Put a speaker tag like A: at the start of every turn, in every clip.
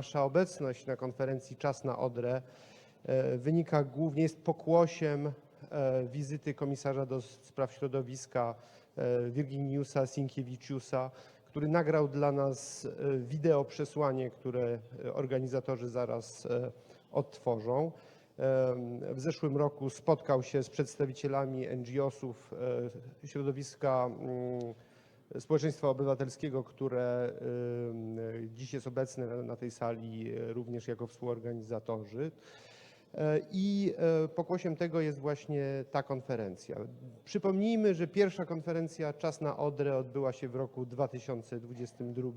A: Nasza obecność na konferencji Czas na Odrę wynika głównie, jest pokłosiem wizyty komisarza do spraw środowiska Virginijusa Sinkevičiusa, który nagrał dla nas wideo przesłanie, które organizatorzy zaraz odtworzą. W zeszłym roku spotkał się z przedstawicielami NGO-sów, środowiska społeczeństwa obywatelskiego, które dziś jest obecne na tej sali również jako współorganizatorzy. I pokłosiem tego jest właśnie ta konferencja. Przypomnijmy, że pierwsza konferencja Czas na Odrę odbyła się w roku 2022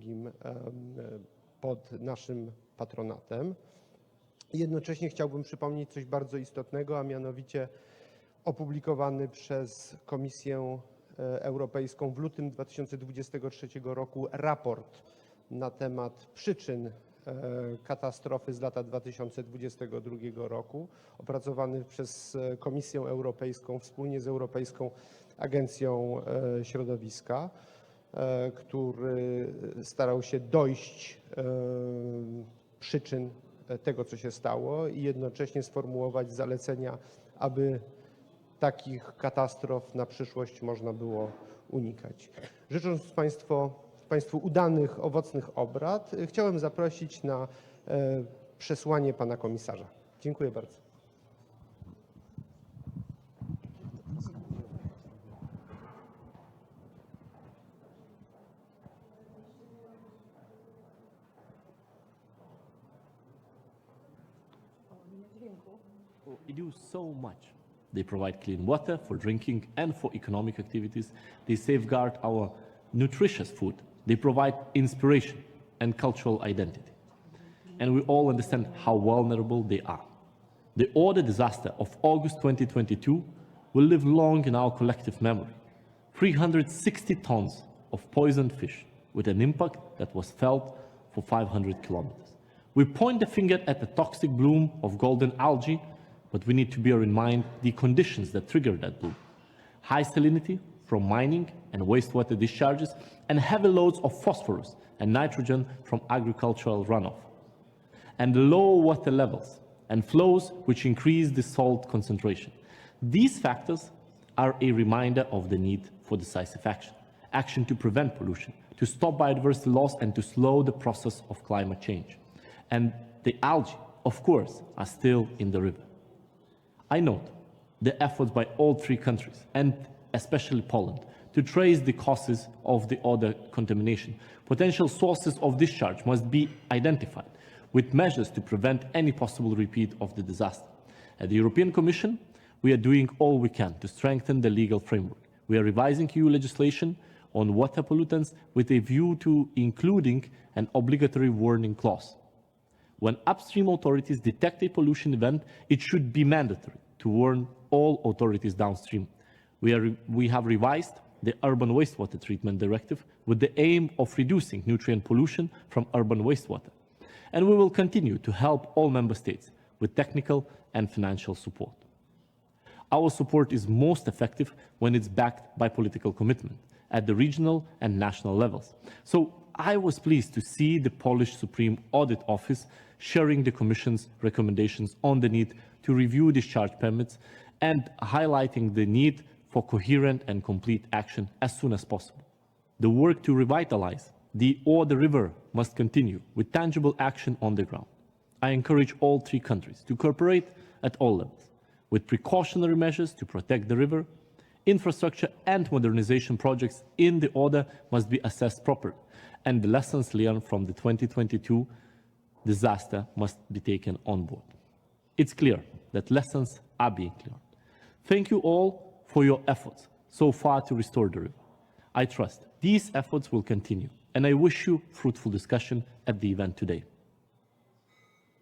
A: pod naszym patronatem. Jednocześnie chciałbym przypomnieć coś bardzo istotnego, a mianowicie opublikowany przez Komisję Europejską w lutym 2023 roku raport na temat przyczyn katastrofy z lata 2022 roku, opracowany przez Komisję Europejską wspólnie z Europejską Agencją Środowiska, który starał się dojść przyczyn tego, co się stało i jednocześnie sformułować zalecenia, aby takich katastrof na przyszłość można było unikać. Życząc Państwu udanych, owocnych obrad, chciałem zaprosić na przesłanie pana komisarza. Dziękuję bardzo.
B: We do so much. They provide clean water for drinking and for economic activities. They safeguard our nutritious food. They provide inspiration and cultural identity. And we all understand how vulnerable they are. The Odra disaster of August 2022 will live long in our collective memory. 360 tons of poisoned fish with an impact that was felt for 500 kilometers. We point the finger at the toxic bloom of golden algae, but we need to bear in mind the conditions that trigger that bloom. High salinity from mining and wastewater discharges, and heavy loads of phosphorus and nitrogen from agricultural runoff. And low water levels and flows which increase the salt concentration. These factors are a reminder of the need for decisive action. Action to prevent pollution, to stop biodiversity loss, and to slow the process of climate change. And the algae, of course, are still in the river. I note the efforts by all three countries, and especially Poland, to trace the causes of the Odra contamination. Potential sources of discharge must be identified, with measures to prevent any possible repeat of the disaster. At the European Commission, we are doing all we can to strengthen the legal framework. We are revising EU legislation on water pollutants with a view to including an obligatory warning clause. When upstream authorities detect a pollution event, it should be mandatory to warn all authorities downstream. We have revised the Urban Wastewater Treatment Directive with the aim of reducing nutrient pollution from urban wastewater. And we will continue to help all member states with technical and financial support. Our support is most effective when it's backed by political commitment at the regional and national levels. So I was pleased to see the Polish Supreme Audit Office sharing the Commission's recommendations on the need to review discharge permits and highlighting the need for coherent and complete action as soon as possible. The work to revitalize the Odra River must continue with tangible action on the ground. I encourage all three countries to cooperate at all levels, with precautionary measures to protect the river. Infrastructure and modernization projects in the Odra must be assessed properly, and the lessons learned from the 2022 disaster must be taken on board. It's clear that lessons are being learned. Thank you all for your efforts so far to restore the river. I trust these efforts will continue, and I wish you fruitful discussion at the event today.